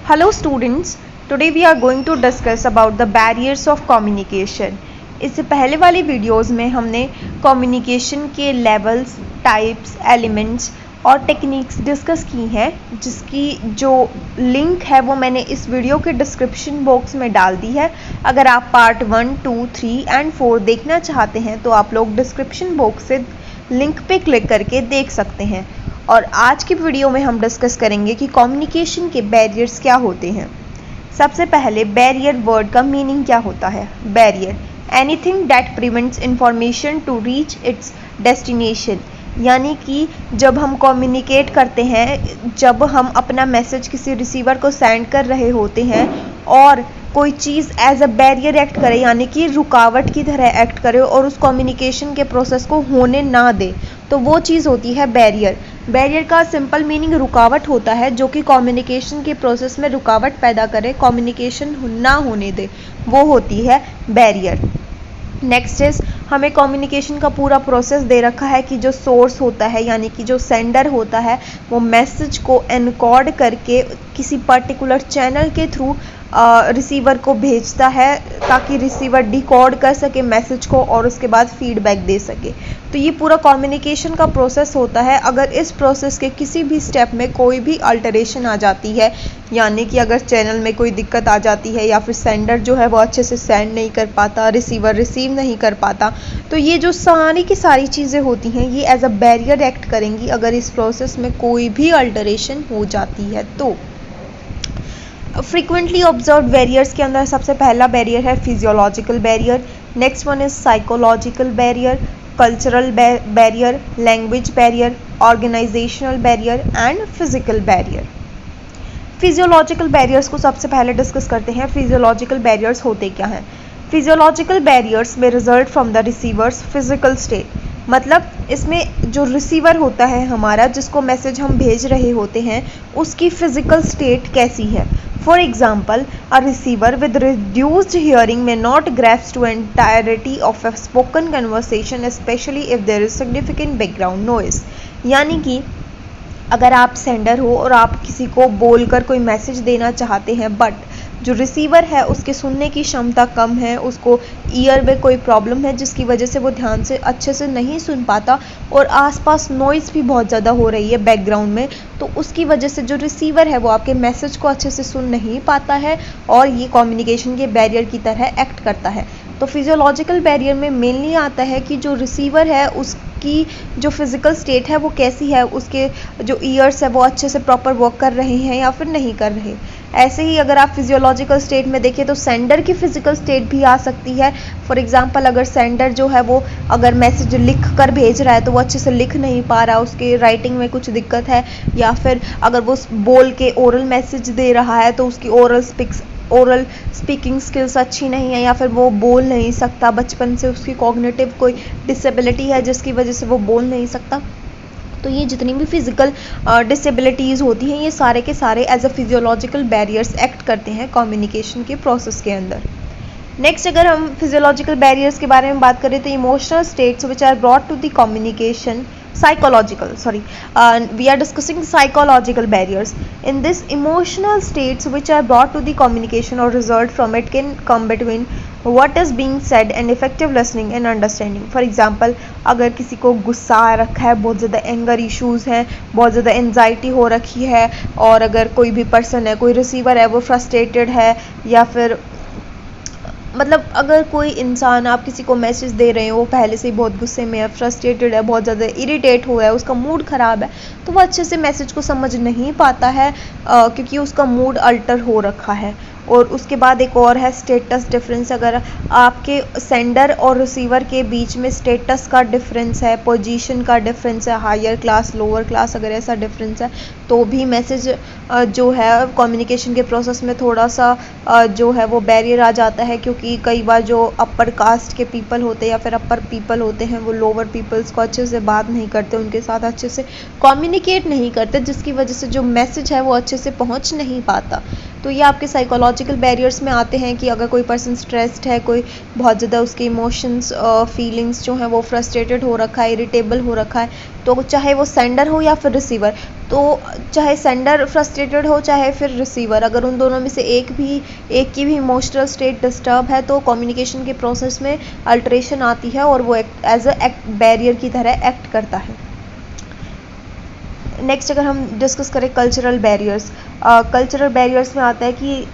Hello students, today we are going to discuss about the barriers of communication. इससे पहले वाली videos में हमने कम्युनिकेशन के लेवल्स, टाइप्स, एलिमेंट्स और टेक्निक्स डिस्कस की हैं, जिसकी जो लिंक है वो मैंने इस वीडियो के डिस्क्रिप्शन बॉक्स में डाल दी है। अगर आप पार्ट 1, 2, 3 एंड 4 देखना चाहते हैं तो आप लोग डिस्क्रिप्शन बॉक्स से लिंक पे क्लिक करके देख सकते हैं। और आज की वीडियो में हम डिस्कस करेंगे कि कम्युनिकेशन के बैरियर्स क्या होते हैं। सबसे पहले बैरियर वर्ड का मीनिंग क्या होता है। Barrier anything that prevents information to reach its destination, यानी कि जब हम कम्युनिकेट करते हैं, जब हम अपना मैसेज किसी रिसीवर को सेंड कर रहे होते हैं और कोई चीज़ एज अ बैरियर एक्ट करे, यानी कि रुकावट की तरह एक्ट करे और उस कम्युनिकेशन के प्रोसेस को होने ना दे, तो वो चीज़ होती है बैरियर। बैरियर का सिंपल मीनिंग रुकावट होता है, जो कि कम्युनिकेशन के प्रोसेस में रुकावट पैदा करे, कम्युनिकेशन ना होने दे, वो होती है बैरियर। नेक्स्ट इज, हमें कम्युनिकेशन का पूरा प्रोसेस दे रखा है कि जो सोर्स होता है, यानी कि जो सेंडर होता है, वो मैसेज को एनकोड करके किसी पर्टिकुलर चैनल के थ्रू रिसीवर को भेजता है, ताकि रिसीवर डिकोड कर सके मैसेज को और उसके बाद फीडबैक दे सके। तो ये पूरा कम्युनिकेशन का प्रोसेस होता है। अगर इस प्रोसेस के किसी भी स्टेप में कोई भी अल्टरेशन आ जाती है, यानी कि अगर चैनल में कोई दिक्कत आ जाती है या फिर सेंडर जो है वो अच्छे से सेंड नहीं कर पाता, रिसीवर रिसीव नहीं कर पाता, तो ये जो सारी की सारी चीज़ें होती हैं ये एज अ बैरियर एक्ट करेंगी अगर इस प्रोसेस में कोई भी अल्टरेशन हो जाती है। तो फ्रीक्वेंटली ऑब्जर्व बैरियर्स के अंदर सबसे पहला बैरियर है physiological barrier. Next one is psychological barrier, cultural barrier, language barrier, organisational barrier and physical barrier. Physiological barriers को सबसे पहले डिस्कस करते हैं। फिजियोलॉजिकल बैरियर्स होते क्या हैं। फिजियोलॉजिकल बैरियर्स में result from the receiver's physical state, मतलब इसमें जो रिसीवर होता है हमारा, जिसको मैसेज हम भेज रहे होते हैं, उसकी फिजिकल स्टेट कैसी है। For example, a receiver with reduced hearing may not grasp to entirety of a spoken conversation, especially if there is significant background noise, यानी कि अगर आप सेंडर हो और आप किसी को बोलकर कोई मैसेज देना चाहते हैं, बट जो रिसीवर है उसके सुनने की क्षमता कम है, उसको ईयर में कोई प्रॉब्लम है जिसकी वजह से वो ध्यान से अच्छे से नहीं सुन पाता और आसपास नॉइज़ भी बहुत ज़्यादा हो रही है बैकग्राउंड में, तो उसकी वजह से जो रिसीवर है वो आपके मैसेज को अच्छे से सुन नहीं पाता है और ये कम्युनिकेशन के बैरियर की तरह एक्ट करता है। तो फिजियोलॉजिकल बैरियर में मेनली आता है कि जो रिसीवर है उसकी जो फिज़िकल स्टेट है वो कैसी है, उसके जो ईयर्स है वो अच्छे से प्रॉपर वर्क कर रहे हैं या फिर नहीं कर रहे। ऐसे ही अगर आप फिजियोलॉजिकल स्टेट में देखें तो सेंडर की फिजिकल स्टेट भी आ सकती है। फॉर एग्जांपल, अगर सेंडर जो है वो अगर मैसेज लिख कर भेज रहा है तो वो अच्छे से लिख नहीं पा रहा, उसके राइटिंग में कुछ दिक्कत है, या फिर अगर वो बोल के ओरल मैसेज दे रहा है तो उसकी ओरल स्पीकिंग स्किल्स अच्छी नहीं है, या फिर वो बोल नहीं सकता, बचपन से उसकी कॉग्निटिव कोई डिसेबिलिटी है जिसकी वजह से वो बोल नहीं सकता। तो ये जितनी भी फिजिकल डिसेबिलिटीज़ होती हैं ये सारे के सारे as a physiological barriers act करते हैं कम्युनिकेशन के प्रोसेस के अंदर। नेक्स्ट, अगर हम फिजियोलॉजिकल बैरियर्स के बारे में बात करें तो emotional states which are brought to the communication we are discussing psychological barriers. In this, emotional states which are brought to the communication or result from it can come between what is being said and effective listening and understanding. For example, अगर किसी को गुस्सा आ रखा है, बहुत ज़्यादा anger issues हैं, बहुत ज़्यादा एंजाइटी हो रखी है, और अगर कोई भी पर्सन है, कोई रिसीवर है, वो फ्रस्ट्रेटेड है, या फिर मतलब अगर कोई इंसान, आप किसी को मैसेज दे रहे हो, वो पहले से ही बहुत गुस्से में है, फ्रस्ट्रेटेड है, बहुत ज़्यादा इरिटेट हुआ है, उसका मूड ख़राब है, तो वो अच्छे से मैसेज को समझ नहीं पाता है क्योंकि उसका मूड अल्टर हो रखा है। और उसके बाद एक और है स्टेटस डिफरेंस। अगर आपके सेंडर और रिसीवर के बीच में स्टेटस का डिफरेंस है, पोजीशन का डिफरेंस है, हायर क्लास लोअर क्लास, अगर ऐसा डिफरेंस है तो भी मैसेज जो है कम्युनिकेशन के प्रोसेस में थोड़ा सा जो है वो बैरियर आ जाता है, क्योंकि कई बार जो अपर कास्ट के पीपल होते हैं या फिर अपर पीपल होते हैं वो लोअर पीपल्स को अच्छे से बात नहीं करते, उनके साथ अच्छे से कम्युनिकेट नहीं करते, जिसकी वजह से जो मैसेज है वो अच्छे से पहुंच नहीं पाता। तो ये आपके साइकोलॉजिकल बैरियर्स में आते हैं कि अगर कोई पर्सन स्ट्रेस्ड है, कोई बहुत ज़्यादा उसके इमोशंस फीलिंग्स जो हैं वो फ्रस्ट्रेटेड हो रखा है, इरिटेबल हो रखा है, तो चाहे वो सेंडर हो या फिर रिसीवर, तो चाहे सेंडर फ्रस्ट्रेटेड हो चाहे फिर रिसीवर, अगर उन दोनों में से एक की भी इमोशनल स्टेट डिस्टर्ब है तो कम्युनिकेशन के प्रोसेस में अल्टरेशन आती है और वो एज अ बैरियर की तरह एक्ट करता है। नेक्स्ट अगर हम डिस्कस करें कल्चरल बैरियर्स, कल्चरल बैरियर्स में आता है कि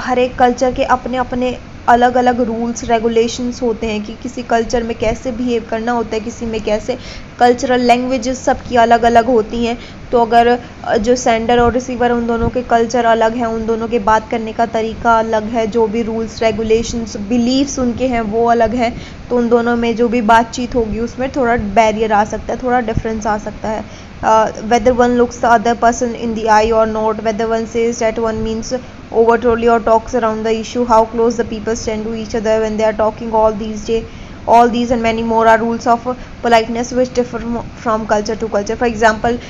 हर एक कल्चर के अपने अपने अलग अलग रूल्स रेगुलेशंस होते हैं कि किसी कल्चर में कैसे बिहेव करना होता है, किसी में कैसे। कल्चरल लैंग्वेजेस सबकी अलग अलग होती हैं, तो अगर जो सेंडर और रिसीवर उन दोनों के कल्चर अलग हैं, उन दोनों के बात करने का तरीका अलग है, जो भी रूल्स रेगुलेशंस बिलीव्स उनके हैं वो अलग हैं, तो उन दोनों में जो भी बातचीत होगी उसमें थोड़ा बैरियर आ सकता है, थोड़ा डिफरेंस आ सकता है। whether one looks the other person in the eye or not, whether one says that one means overtly or talks around the issue, how close the people stand to each other when they are talking, all these and many more are rules of politeness which differ from culture to culture. For example,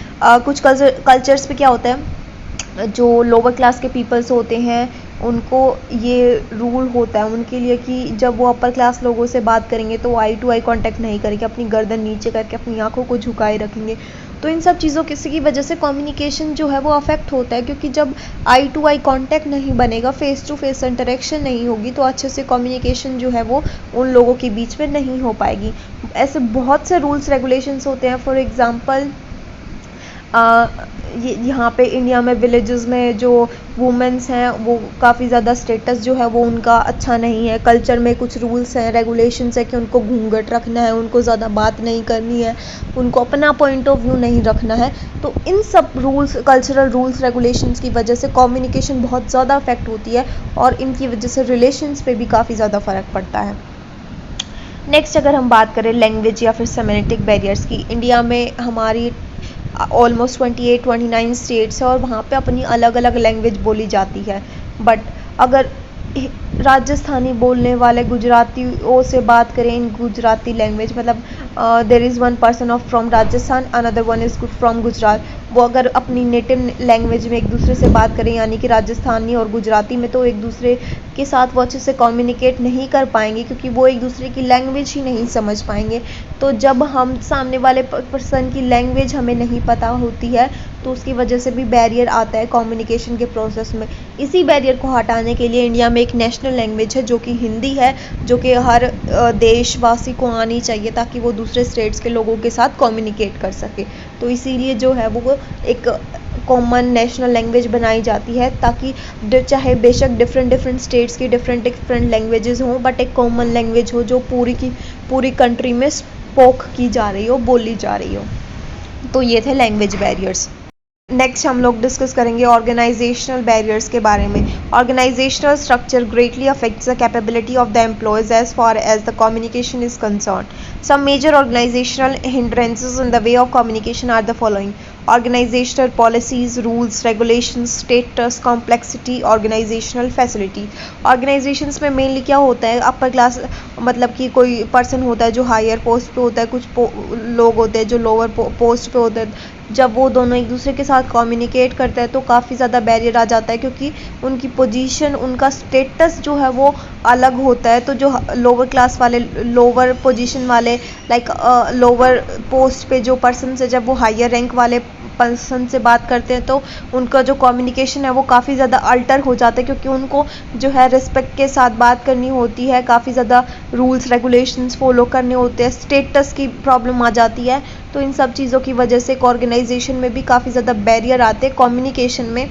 कुछ cultures पे क्या होता है, जो lower class के peoples होते हैं उनको ये रूल होता है उनके लिए कि जब वो अपर क्लास लोगों से बात करेंगे तो आई टू आई कांटेक्ट नहीं करेंगे, अपनी गर्दन नीचे करके अपनी आंखों को झुकाए रखेंगे। तो इन सब चीज़ों की वजह से कम्युनिकेशन जो है वो अफेक्ट होता है, क्योंकि जब आई टू आई कांटेक्ट नहीं बनेगा, फेस टू फेस इंटरेक्शन नहीं होगी, तो अच्छे से कम्युनिकेशन जो है वो उन लोगों के बीच में नहीं हो पाएगी। ऐसे बहुत से रूल्स रेगुलेशंस होते हैं। फॉर एग्ज़ाम्पल, यहाँ पे इंडिया में विलेजेस में जो वुमेन्स हैं वो काफ़ी ज़्यादा स्टेटस जो है वो उनका अच्छा नहीं है। कल्चर में कुछ रूल्स हैं रेगुलेशंस है कि उनको घूंघट रखना है, उनको ज़्यादा बात नहीं करनी है, उनको अपना पॉइंट ऑफ व्यू नहीं रखना है। तो इन सब रूल्स, कल्चरल रूल्स रेगुलेशंस की वजह से कम्युनिकेशन बहुत ज़्यादा अफेक्ट होती है और इनकी वजह से रिलेशंस पे भी काफ़ी ज़्यादा फ़र्क पड़ता है। नेक्स्ट अगर हम बात करें लैंग्वेज या फिर सेमेटिक बैरियर्स की, इंडिया में हमारी ऑलमोस्ट 28-29 स्टेट्स है और वहाँ पे अपनी अलग अलग लैंग्वेज बोली जाती है। बट अगर राजस्थानी बोलने वाले गुजरातियों से बात करें इन गुजराती लैंग्वेज, मतलब there is one person of from Rajasthan, another one is from Gujarat, वो अगर अपनी नेटिव लैंग्वेज में एक दूसरे से बात करें यानी कि राजस्थानी और गुजराती में, तो एक दूसरे के साथ वो अच्छे से कम्युनिकेट नहीं कर पाएंगे क्योंकि वो एक दूसरे की लैंग्वेज ही नहीं समझ पाएंगे। तो जब हम सामने वाले पर्सन की लैंग्वेज हमें नहीं पता होती है तो उसकी वजह से भी बैरियर आता है कम्युनिकेशन के प्रोसेस में। इसी बैरियर को हटाने के लिए इंडिया में एक नेशनल लैंग्वेज है जो कि हिंदी है, जो कि हर देशवासी को आनी चाहिए ताकि वो दूसरे स्टेट्स के लोगों के साथ कम्युनिकेट कर सके। तो इसीलिए जो है वो एक कॉमन नेशनल लैंग्वेज बनाई जाती है ताकि चाहे बेशक डिफरेंट स्टेट्स की डिफरेंट लैंग्वेजेस हों, बट एक कॉमन लैंग्वेज हो जो पूरी कंट्री में स्पोक की जा रही हो, बोली जा रही हो। तो ये थे लैंग्वेज बैरियर्स। नेक्स्ट हम लोग डिस्कस करेंगे ऑर्गेनाइजेशनल बैरियर्स के बारे में। Organisational structure greatly affects the capability of the employees as far as the communication is concern. Some major organisational hindrances in the way of communication are the following: organisational policies, rules, regulations, status, complexity, organisational facility. Organisations में mainly क्या होता है, upper class मतलब कि कोई person होता है जो हायर पोस्ट पे होता है, कुछ लोग होते हैं जो लोअर पोस्ट पे होते हैं। जब वो दोनों एक दूसरे के साथ कम्युनिकेट करते हैं तो काफ़ी ज़्यादा बैरियर आ जाता है क्योंकि उनकी पोजीशन, उनका स्टेटस जो है वो अलग होता है। तो जो लोअर क्लास वाले, लोअर पोजीशन वाले, लाइक लोअर पोस्ट पे जो पर्सन से जब वो हायर रैंक वाले पर्सन से बात करते हैं तो उनका जो कम्युनिकेशन है वो काफ़ी ज़्यादा अल्टर हो जाता है क्योंकि उनको जो है रिस्पेक्ट के साथ बात करनी होती है, काफ़ी ज़्यादा रूल्स रेगुलेशंस फॉलो करने होते हैं, स्टेटस की प्रॉब्लम आ जाती है। तो इन सब चीज़ों की वजह से एक ऑर्गेनाइजेशन में भी काफ़ी ज़्यादा बैरियर आते हैं कम्युनिकेशन में।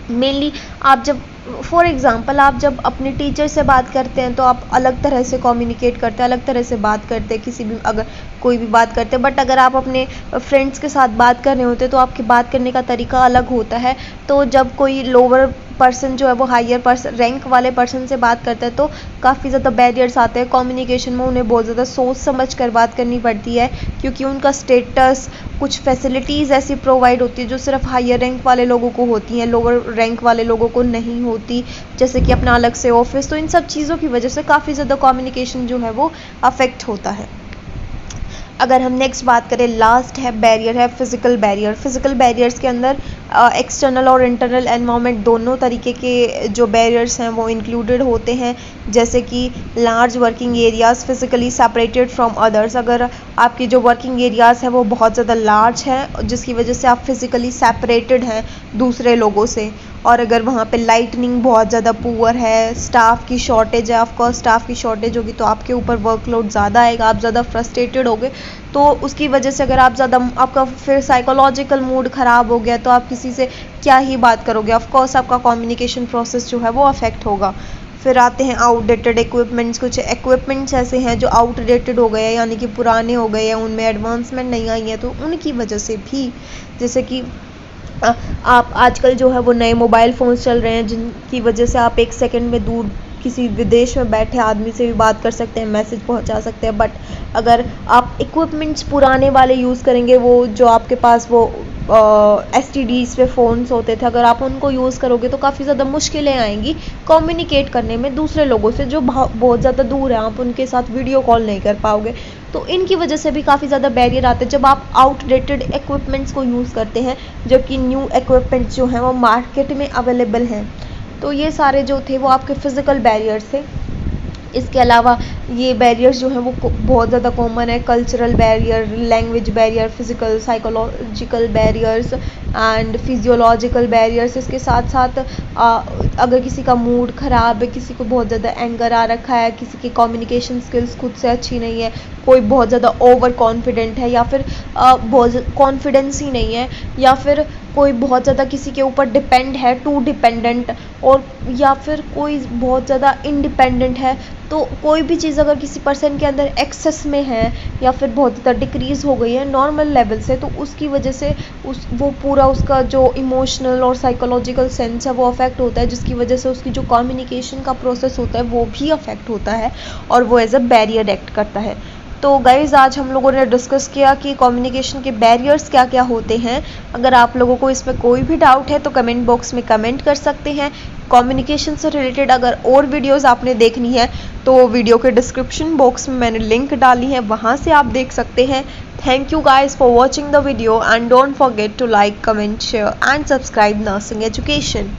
मेनली आप जब फॉर एग्ज़ाम्पल आप जब अपने टीचर से बात करते हैं तो आप अलग तरह से कम्युनिकेट करते हैं, अलग तरह से बात करते हैं, किसी भी अगर कोई भी बात करते हैं। बट अगर आप अपने फ्रेंड्स के साथ बात कर रहे होते हैं तो आपके बात करने का तरीका अलग होता है। तो जब कोई लोअर पर्सन जो है वो हायर पर्सन रैंक वाले पर्सन से बात करता है तो काफ़ी ज़्यादा बैरियर्स आते हैं कम्युनिकेशन में। उन्हें बहुत ज़्यादा सोच समझ कर बात करनी पड़ती है क्योंकि उनका स्टेटस, कुछ फैसिलिटीज़ ऐसी प्रोवाइड होती है जो सिर्फ हायर रैंक वाले लोगों को होती हैं, लोअर रैंक वाले लोगों को नहीं होती, जैसे कि अपना अलग से ऑफिस। तो इन सब चीज़ों की वजह से काफ़ी ज़्यादा कम्युनिकेशन जो है वो अफेक्ट होता है। अगर हम नेक्स्ट बात करें, लास्ट है बैरियर है फिज़िकल बैरियर। फिज़िकल बैरियर्स के अंदर एक्सटर्नल और इंटरनल एनवायरनमेंट दोनों तरीके के जो बैरियर्स हैं वो इंक्लूडेड होते हैं, जैसे कि large working areas physically separated from others. अगर आपकी जो वर्किंग एरियाज़ है वो बहुत ज़्यादा लार्ज है जिसकी वजह से आप फिज़िकली सेपरेटेड हैं दूसरे लोगों से, और अगर वहाँ पे लाइटनिंग बहुत ज़्यादा पुअर है, स्टाफ की शॉर्टेज है, ऑफकोर्स स्टाफ की शॉर्टेज होगी तो आपके ऊपर वर्कलोड ज़्यादा आएगा, आप ज़्यादा फ्रस्ट्रेटेड होगे, तो उसकी वजह से अगर आप ज़्यादा आपका फिर साइकोलॉजिकल मूड ख़राब हो गया तो आप किसी से क्या ही बात करोगे, ऑफकोर्स आपका कम्युनिकेशन प्रोसेस जो है वो अफेक्ट होगा। फिर आते हैं आउटडेटेड इक्विपमेंट्स। कुछ इक्विपमेंट्स ऐसे हैं जो आउटडेटेड हो गए हैं, यानी कि पुराने हो गए हैं, उनमें एडवांसमेंट नहीं आई है, तो उनकी वजह से भी, जैसे कि आप आजकल जो है वो नए मोबाइल फ़ोन्स चल रहे हैं जिनकी वजह से आप एक सेकंड में दूर किसी विदेश में बैठे आदमी से भी बात कर सकते हैं, मैसेज पहुंचा सकते हैं। बट अगर आप इक्विपमेंट्स पुराने वाले यूज़ करेंगे, वो जो आपके पास वो STDs पे फ़ोन्स होते थे, अगर आप उनको यूज़ करोगे तो काफ़ी ज़्यादा मुश्किलें आएंगी कम्युनिकेट करने में दूसरे लोगों से जो बहुत ज़्यादा दूर हैं, आप उनके साथ वीडियो कॉल नहीं कर पाओगे। तो इनकी वजह से भी काफ़ी ज़्यादा बैरियर आते हैं जब आप आउटडेटेड इक्विपमेंट्स को यूज़ करते हैं, जबकि न्यू इक्विपमेंट्स जो हैं वो मार्केट में अवेलेबल हैं। तो ये सारे जो थे वो आपके फिज़िकल बैरियर्स थे। इसके अलावा ये बैरियर्स जो हैं वो बहुत ज़्यादा कॉमन है, cultural barrier, language barrier, physical psychological barriers and physiological barriers. इसके साथ साथ अगर किसी का मूड ख़राब है, किसी को बहुत ज़्यादा एंगर आ रखा है, किसी की कम्युनिकेशन स्किल्स खुद से अच्छी नहीं है, कोई बहुत ज़्यादा ओवर कॉन्फिडेंट है, या फिर बहुत कॉन्फिडेंस ही नहीं है, या फिर कोई बहुत ज़्यादा किसी के ऊपर डिपेंड है, टू डिपेंडेंट, और या फिर कोई बहुत ज़्यादा इंडिपेंडेंट है, तो कोई भी चीज़ अगर किसी पर्सन के अंदर एक्सेस में है या फिर बहुत ज़्यादा डिक्रीज़ हो गई है नॉर्मल लेवल से, तो उसकी वजह से वो पूरा उसका जो इमोशनल और साइकोलॉजिकल सेंस है वो अफेक्ट होता है, जिसकी वजह से उसकी जो कम्युनिकेशन का प्रोसेस होता है वो भी अफेक्ट होता है और वो एज अ बैरियर एक्ट करता है। तो गाइज़, आज हम लोगों ने डिस्कस किया कि कम्युनिकेशन के बैरियर्स क्या क्या होते हैं। अगर आप लोगों को इसमें कोई भी डाउट है तो कमेंट बॉक्स में कमेंट कर सकते हैं। कम्युनिकेशन से रिलेटेड अगर और वीडियोस आपने देखनी है तो वीडियो के डिस्क्रिप्शन बॉक्स में मैंने लिंक डाली है, वहाँ से आप देख सकते हैं। Thank you guys for watching the video and don't forget to like, comment, share and subscribe nursing education.